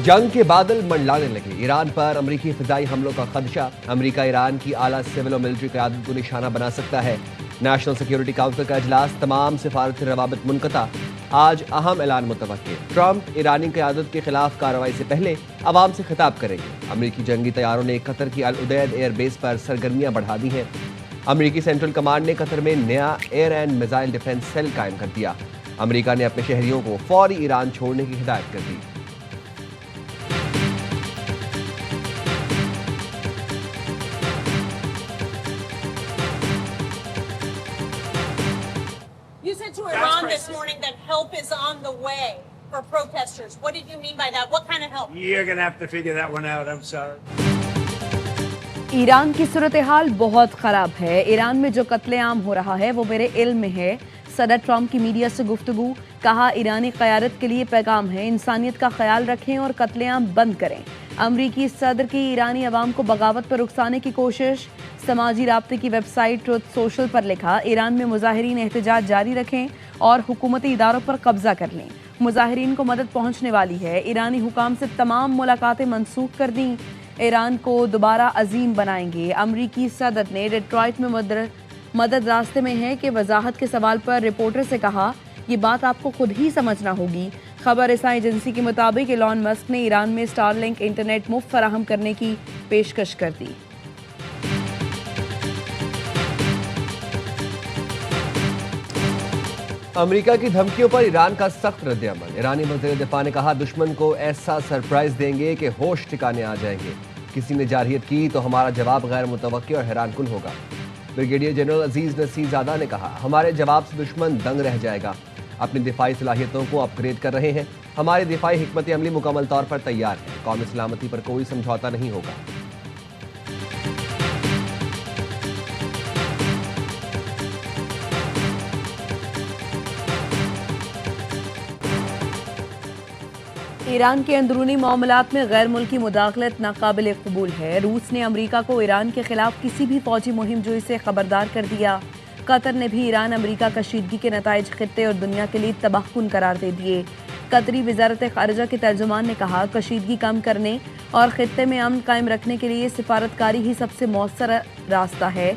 जंग के बादल मंडलाने लगे। ईरान पर अमरीकी फिजाई हमलों का खदशा। अमरीका ईरान की आला सिविल और मिलिट्री क़यादत को निशाना बना सकता है। नेशनल सिक्योरिटी काउंसिल का इजलास, तमाम सिफारती रवाबित मुनक़ता। आज अहम ऐलान मुतवक्के। ट्रंप ईरानी क़यादत के खिलाफ कार्रवाई से पहले अवाम से खिताब करेंगे। अमरीकी जंगी तैयारों ने कतर की अल उदैद एयरबेस पर सरगर्मियां बढ़ा दी हैं। अमरीकी सेंट्रल कमांड ने कतर में नया air and missile defence cell कायम कर दिया। अमरीका ने अपने शहरियों को फौरी ईरान छोड़ने की हिदायत कर दी। You said to Iran this morning that help is on the way for protesters. What did you mean by that? What kind of help? You're going to have to figure that one out. I'm sorry. Iran की सूरत हाल बहुत ख़राब है। Iran में जो कत्लेआम हो रहा है वो मेरे इल्म में है। सदर ट्रंप की मीडिया से गुफ्तगू, कहा ईरानी क़यादत के लिए पैगाम है, इंसानियत का ख्याल रखें और कत्लेआम बंद करें। अमरीकी सदर की ईरानी अवाम को बगावत पर उकसाने की कोशिश। समाजी राब्ते की वेबसाइट ट्रुथ सोशल पर लिखा, ईरान में मुजाहिरीन एहतजाज जारी रखें और हुकूमती इदारों पर कब्जा कर लें। मुजाहिरीन को मदद पहुँचने वाली है। ईरानी हुकाम से तमाम मुलाकातें मनसूख कर दी। ईरान को दोबारा अजीम बनाएंगे। अमरीकी सदर ने डेट्रॉइट में मदद रास्ते में है कि वजाहत के सवाल पर रिपोर्टर से कहा, ये बात आपको खुद ही समझना होगी। खबर रसां एजेंसी के मुताबिक इलॉन मस्क ने ईरान में स्टारलिंक इंटरनेट मुफ्त फराहम करने की पेशकश कर दी। अमेरिका की धमकियों पर ईरान का सख्त रद्द-ए-अमल। ईरानी वज़ीर दिफा ने कहा, दुश्मन को ऐसा सरप्राइज देंगे कि होश ठिकाने आ जाएंगे। किसी ने जारहियत की तो हमारा जवाब गैर मुतवक्के और हैरानकुन होगा। ब्रिगेडियर जनरल अजीज नसीरजादा ने कहा, हमारे जवाब से दुश्मन दंग रह जाएगा। अपनी दिफाई सलाहियतों को अपग्रेड कर रहे हैं। हमारी दिफाई हिकमत अमली मुकम्मल तौर पर तैयार है। कौमी सलामती पर कोई समझौता नहीं होगा। ईरान के अंदरूनी मामलात में गैर मुल्की मुदाखलत नाकाबिल कबूल है। रूस ने अमरीका को ईरान के खिलाफ किसी भी फौजी मुहिम जोई से खबरदार कर दिया। कतर ने भी ईरान अमरीका कशीदगी के नताइज खित्ते और दुनिया के लिए तबाहकुन करार दे दिए। कतरी वजारत खारजा के तर्जुमान ने कहा, कशीदगी कम करने और खित्ते में अमन कायम रखने के लिए सिफारतकारी ही सबसे मौसर रास्ता है।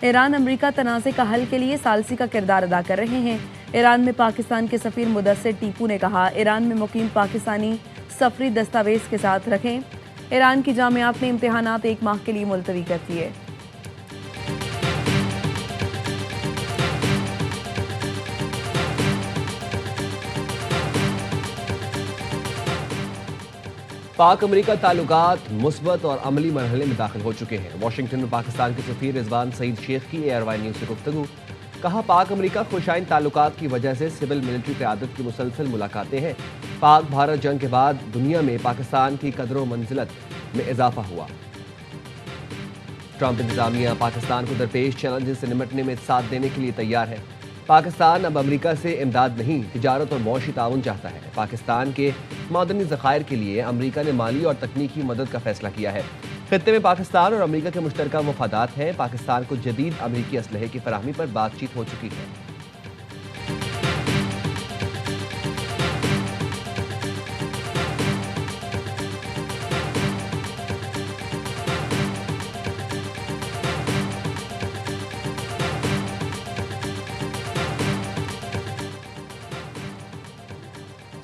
ईरान अमरीका तनाज़े का हल के लिए सालसी का किरदार अदा कर रहे हैं। ईरान में पाकिस्तान के सफीर मुदस्सिर टीपू ने कहा, ईरान में मुकीम पाकिस्तानी सफरी दस्तावेज के साथ रखें। ईरान की जामियात ने इम्तिहानात 1 माह के लिए मुलतवी कर दिए। पाक अमरीका ताल्लुकात मुस्बत और अमली मरहले में दाखिल हो चुके हैं। वाशिंगटन में पाकिस्तान के सफीर रिजवान सईद शेख की ARY न्यूज़ से गुफ्तगू, कहा, पाक अमरीका खुशाइन ताल्लुकात की वजह से सिविल मिलिट्री क़यादत की मुसलसल मुलाकातें हैं। पाक भारत जंग के बाद दुनिया में पाकिस्तान की कदर मंजिलत में इजाफा हुआ। ट्रंप इंतजामिया पाकिस्तान को दरपेश चैलेंजेस से निपटने में साथ देने के लिए तैयार है। पाकिस्तान अब अमरीका से इमदाद नहीं, तिजारत और मौशी ताउन चाहता है। पाकिस्तान के मदनी ज़खायर के लिए अमरीका ने माली और तकनीकी मदद का फैसला किया है। खित्ते में पाकिस्तान और अमरीका के मुश्तरका मफादात हैं। पाकिस्तान को जदीद अमरीकी असलहे की फराहमी पर बातचीत हो चुकी है।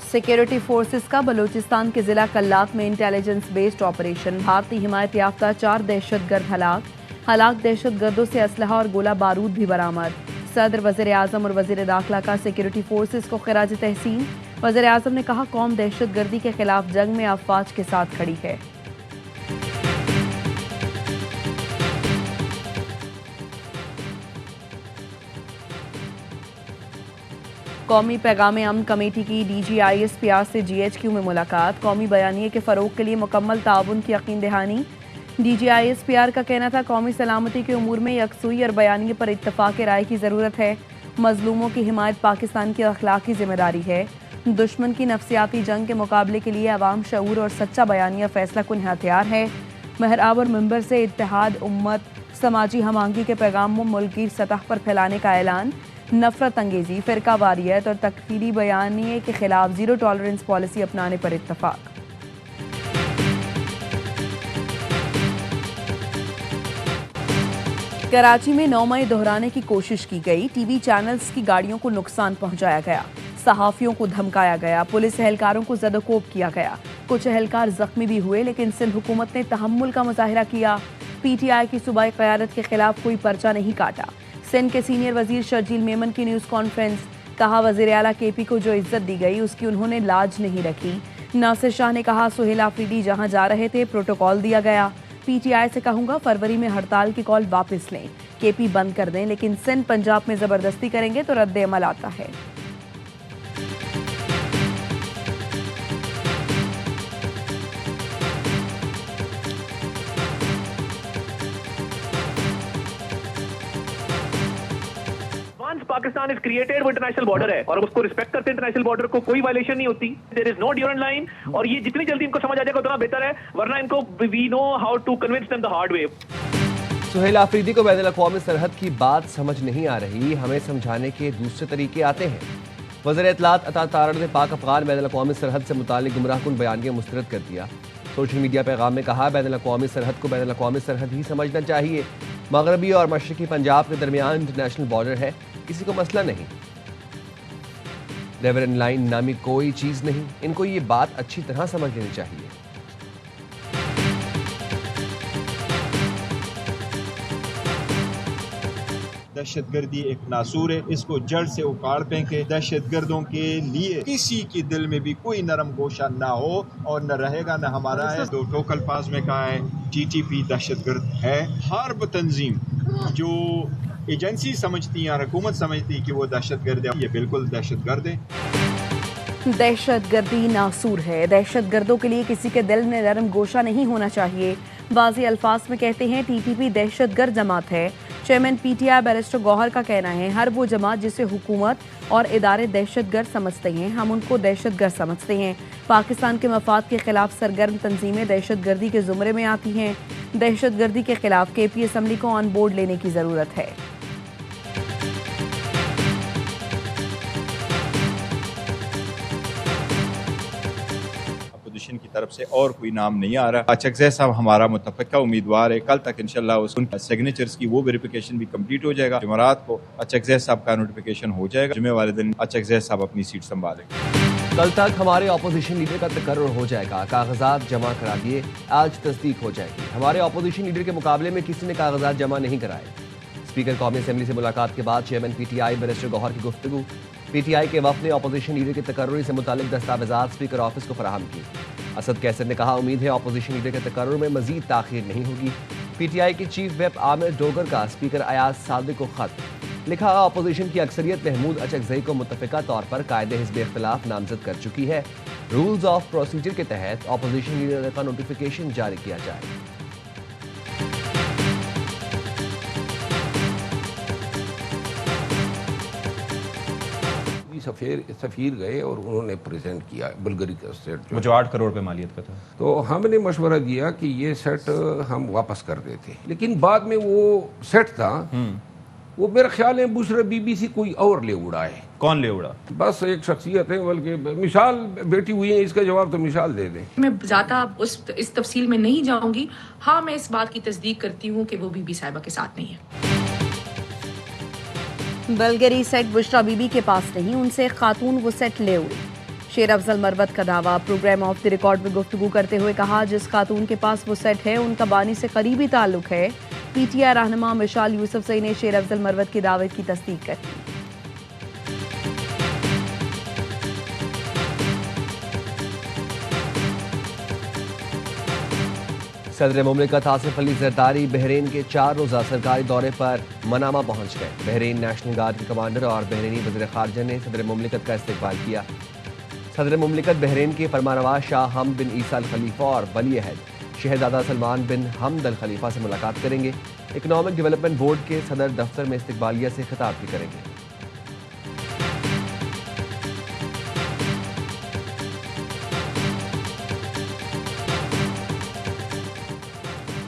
सिक्योरिटी फोर्सेस का बलूचिस्तान के जिला कल्लात में इंटेलिजेंस बेस्ड ऑपरेशन। भारतीय हिमायत याफ्ता 4 दहशतगर्द हलाक दहशतगर्दों से असलहा और गोला बारूद भी बरामद। सदर, वज़ीर आज़म और वज़ीर दाखिला का सिक्योरिटी फोर्सेस को खिराज तहसीन। वज़ीर आज़म ने कहा, कौम दहशतगर्दी के खिलाफ जंग में अफवाज के साथ खड़ी है। कौमी पैगाम अमन कमेटी की DGISPR से GHQ में मुलाकात। कौमी बयानिए के फ़रोग के लिए मुकम्मल ताउन की यकीन दहानी। DGISPR का कहना था, कौमी सलामती के उमूर में यकसुई और बयानिए पर इत्तफाक राय की ज़रूरत है। मजलूमों की हिमायत पाकिस्तान की अखलाकी जिम्मेदारी है। दुश्मन की नफ्सियाती जंग के मुकाबले के लिए अवाम शऊर और सच्चा बयानिया फैसला कुन हथियार है। महराब और मंबर से इत्तेहाद, उम्मत, समाजी हमांगी के पैगाम मुल्की सतह पर फैलाने का ऐलान। नफरत अंगेजी, फ़िरका वारियत और तकफीरी बयानिए के खिलाफ ज़ीरो टॉलरेंस पॉलिसी अपनाने पर इत्तफाक। कराची में 9 मई दोहराने की कोशिश की गई। टीवी चैनल्स की गाड़ियों को नुकसान पहुंचाया गया, सहाफियों को धमकाया गया, पुलिस एहलकारों को ज़दोकोब किया गया। कुछ एहलकार जख्मी भी हुए, लेकिन सिंध हुकूमत ने तहम्मुल का मुजाहिरा किया। पीटीआई की सूबाई क़यादत के खिलाफ कोई पर्चा नहीं काटा। सिंध के सीनियर वजीर शर्जील मेमन की न्यूज़ कॉन्फ्रेंस, कहा वज़ीर आला केपी को जो इज्जत दी गई उसकी उन्होंने लाज नहीं रखी। नासिर शाह ने कहा सुहेल आफरीदी जहां जा रहे थे प्रोटोकॉल दिया गया। पीटीआई से कहूंगा फरवरी में हड़ताल की कॉल वापस लें, केपी बंद कर दें, लेकिन सिंध पंजाब में जबरदस्ती करेंगे तो रद्द अमल आता है। पाकिस्तान इज क्रिएटेड वो इंटरनेशनल बॉर्डर है और उसको रिस्पेक्ट करते इंटरनेशनल बॉर्डर को कोई वायलेशन नहीं होती। There is no Durand line और ये जितनी जल्दी इनको समझ आ जाएगा उतना बेहतर है, वरना इनको we know how to convince them the hard way. Suhail Afridi को बैनुल-अक़वामी सरहद की बात समझ नहीं आ रही, हमें समझाने के दूसरे तरीके आते हैं। वज़ीर इत्तलात अता तारड़ ने पाक अफ़गान बैनुल-अक़वामी सरहद से मुताल्लिक़ गुमराहकुन बयानिया मुस्तरद कर दिया। सोशल मीडिया पैगाम में कहा बैनुल-अक़वामी सरहद को बैनुल-अक़वामी सरहद ही समझना चाहिए। मगरबी और मशरक़ी पंजाब के दरमियान इंटरनेशनल बॉर्डर है, किसी को मसला नहीं। रेवरन लाइन नामी कोई चीज नहीं, इनको ये बात अच्छी तरह समझ लेनी चाहिए। दहशतगर्दी एक नासूर है, इसको जड़ से उखाड़ फेंके। दहशतगर्दों के लिए किसी के दिल में भी कोई नरम गोशा ना हो और न रहेगा न हमारा है। तो टोकल पास में कहा है टीटीपी दहशतगर्द है। हर तंजीम जो एजेंसी समझती है और हुकूमत समझती है कि वो दहशतगर्द है, ये बिल्कुल दहशतगर्द है। दहशतगर्दी नासूर है। दहशतगर्दों के लिए किसी के दिल में नरम गोशा नहीं होना चाहिए। वाज़ी अल्फाज में कहते हैं टीटीपी दहशतगर्द जमात है। चेयरमैन पीटीआई बैरिस्टर गौहर का कहना है हर वो जमात जिसे हुकूमत और इदारे दहशतगर्द समझते हैं, हम उनको दहशतगर्द समझते हैं। पाकिस्तान के मफाद के खिलाफ सरगर्म तंजीमें दहशतगर्दी के जुमरे में आती हैं। दहशतगर्दी के खिलाफ केपी असम्बली को ऑन बोर्ड लेने की जरूरत है। की तरफ से और कोई नाम नहीं आ रहा। अचकज़ई साहब हमारा मुतफ़क़ा उम्मीदवार है। कल तक इंशाल्लाह उनकी सिग्नेचर्स की वो वेरिफिकेशन भी कंप्लीट हो जाएगा। जुमेरात को अचकज़ई साहब का नोटिफिकेशन हो जाएगा। जुमे वाले दिन अचकज़ई साहब अपनी सीट संभालेंगे। कल तक हमारे अपोजिशन लीडर का तकर्रुर हो जाएगा। कागजात जमा करा दिए, आज तस्दीक हो जाएगी। हमारे अपोजिशन लीडर के मुकाबले में किसी ने कागजात जमा नहीं कराए। स्पीकर कौमी असम्बली से मुलाकात के बाद चेयरमैन पीटीआई बैरिस्टर गौहर की गुफ्तगू। पीटीआई के वफ़द ने अपोजिशन लीडर के तकर्रुर से मुतालिक दस्तावेजात स्पीकर ऑफिस को फराहम की। असद कैसर ने कहा उम्मीद है अपोजिशन लीडर के तकर्रुर में मजीद ताख़ीर नहीं होगी। पीटीआई के चीफ व्हिप आमिर डोगर का स्पीकर अयाज सादिक को खत लिखा। अपोजिशन की अक्सरियत महमूद अचकज़ई को मुत्तफ़िका तौर पर कायदे हिज़्ब इख्तिलाफ नामज़द कर चुकी है। रूल्स ऑफ प्रोसीजर के तहत अपोजिशन लीडर का नोटिफिकेशन जारी किया जाए। सफ़ीर गए और उन्होंने प्रेजेंट किया बुल्गारी का सेट जो 8 करोड़ पे मालियत का था। तो हमने मशवरा दिया कि ये सेट हम वापस कर देते, लेकिन बाद में वो सेट था वो मेरा ख्याल है बुशरा बीबी से कोई और ले उड़ा है। कौन ले उड़ा? बस एक शख्सियत है, बल्कि मिसाल बैठी हुई है, इसका जवाब तो मिसाल दे दें। मैं ज़्यादा इस तफसील में नहीं जाऊंगी। हाँ, मैं इस बात की तस्दीक करती हूँ कि वो बीबी साहिबा के साथ नहीं है। बुल्गारी सेट बुशरा बीबी के पास नहीं, उनसे एक खातून वो सेट ले उड़ी। शेर अफजल मरवत का दावा। प्रोग्राम ऑफ द रिकॉर्ड में गुफ्तगू करते हुए कहा जिस खातून के पास वो सेट है उनका बानी से करीबी ताल्लुक है। पीटीआई रहनुमा मिशाल यूसुफजई ने शेर अफजल मरवत की दावत की तस्दीक कर दी। सदर मुमलिकत आसिफ अली जरदारी बहरीन के 4 रोज़ा सरकारी दौरे पर मनामा पहुंच गए। बहरीन नेशनल गार्ड के कमांडर और बहरीनी वज़ीर ख़ारजा ने सदर मुमलिकत का इस्तकबाल किया। सदर मुमलिकत बहरीन के फरमानवाज शाह हमद बिन ईसा अल खलीफा और वली अहद शहजादा सलमान बिन हमद अल खलीफा से मुलाकात करेंगे। इकनॉमिक डेवलपमेंट बोर्ड के सदर दफ्तर में इस्तकबालिया से खिताब भी करेंगे।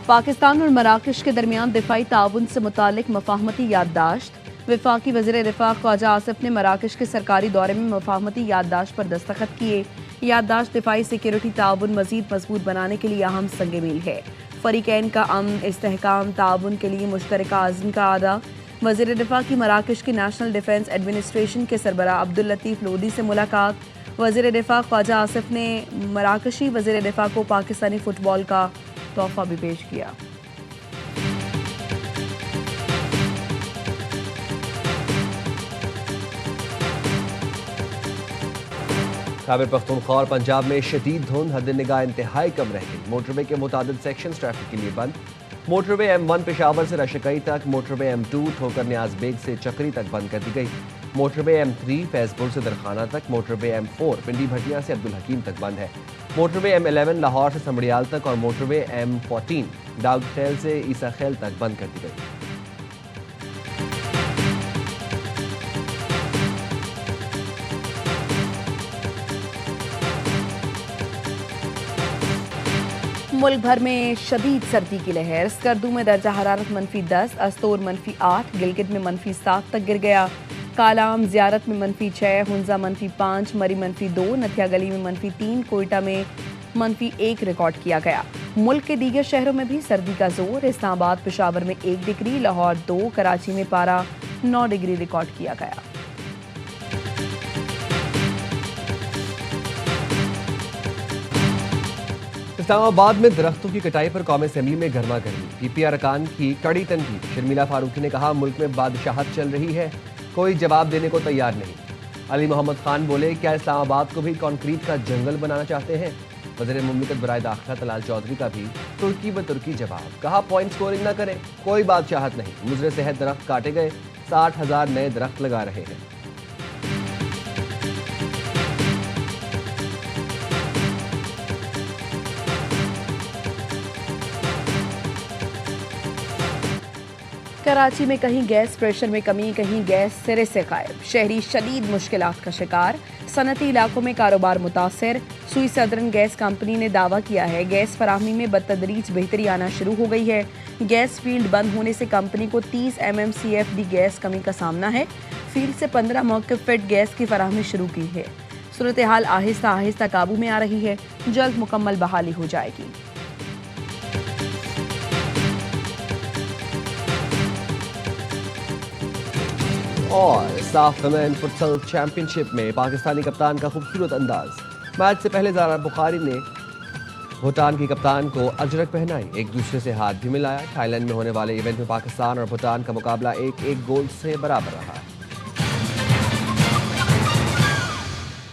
पाकिस्तान और मराकश के दरमियान दिफाई ताउन से मुतालिक मफाहमती याददाश्त। वफाकी वज़ीर दिफा ख्वाजा आसिफ ने मराकश के सरकारी दौरे में मफाहमती याददाश्त पर दस्तखत किए। याददाश्त दिफाई सिक्योरिटी ताउन मजीद मजबूत बनाने के लिए अहम संग मील है। फरीकैन का अमन, इस्तेहकाम, ताउन के लिए मुश्तरका अज़्म का आदा। वज़ीर दिफ़ा की मराकश की नेशनल डिफेंस एडमिनिस्ट्रेशन के सरबरा अब्दुल लतीफ़ लोधी से मुलाकात। वज़ीर दिफ़ा ख्वाजा आसिफ ने मराकशी वज़ीर दिफ़ा को पाकिस्तानी फ़ुटबॉल का तोहफ़ा भी पेश किया। खैबर पख्तूनख्वा और पंजाब में शदीद धुंध, हद निगाह इंतहाई कम रह गई। मोटरवे के मुतादिद सेक्शन ट्रैफिक के लिए बंद। मोटरवे M1 पेशावर से रशकई तक, मोटरवे M2 ठोकर न्याज बेग से चक्री तक बंद कर दी गई। मोटरवे M3 फैजपुर से दरखाना तक, मोटरवे M4 पिंडी भटिया से अब्दुल हकीम तक बंद है। मोटरवे M11 लाहौर से समड़ियाल तक और मोटरवे M14 दाऊद खेल से ईसा खेल तक बंद कर दी गई। मुल्क भर में शदीद सर्दी की लहर। स्कर्दू में दर्जा हरारत -10, अस्तोर -8, गिलगित में -7 तक गिर गया। कालाम ज़ियारत में -6, हुंजा -5, मरी -2, नथिया गली में -3, कोयटा में -1 रिकॉर्ड किया गया। मुल्क के दीगर शहरों में भी सर्दी का जोर। इस्लामाबाद पेशावर में 1 डिग्री, लाहौर 2, कराची में पारा 9 डिग्री रिकॉर्ड किया गया। इस्लामाबाद में दरख्तों की कटाई पर कौमी असेंबली में गर्मा गर्मी। PPR अरकान की कड़ी तनकीद। शर्मिला फारूकी ने कहा, मुल्क में बादशाहत चल रही है, कोई जवाब देने को तैयार नहीं। अली मोहम्मद खान बोले, क्या इस्लामाबाद को भी कंक्रीट का जंगल बनाना चाहते हैं? वज़ीर मुमलिकत बराए दाखिला तलाल चौधरी का भी तुर्की ब तुर्की जवाब। कहा, पॉइंट स्कोरिंग न करें, कोई बादशाहत नहीं। मुजरे सेहत दरख्त काटे गए, 60,000 नए दरख्त लगा रहे हैं। कराची में कहीं गैस प्रेशर में कमी, कहीं गैस सिरे से गायब। शहरी शदीद मुश्किलात का शिकार। सनती इलाकों में कारोबार मुतासर। सुई सदरन गैस कंपनी ने दावा किया है, गैस फराहमी में बदतदरीज बेहतरी आना शुरू हो गई है। गैस फील्ड बंद होने से कंपनी को 30 mmCFD गैस कमी का सामना है। फील्ड से 15 मौक़िफ़ फिट गैस की फराहमी शुरू की है। सूरत हाल आहिस्ता आहिस्ता काबू में आ रही है, जल्द मुकम्मल बहाली हो जाएगी। और साफ वुमेन फुटसल चैंपियनशिप में पाकिस्तानी कप्तान का खूबसूरत अंदाज। मैच से पहले ज़ारा बुखारी ने भूटान की कप्तान को अजरक पहनाई, एक दूसरे से हाथ भी मिलाया। थाईलैंड में होने वाले इवेंट में पाकिस्तान और भूटान का मुकाबला 1-1 गोल से बराबर रहा।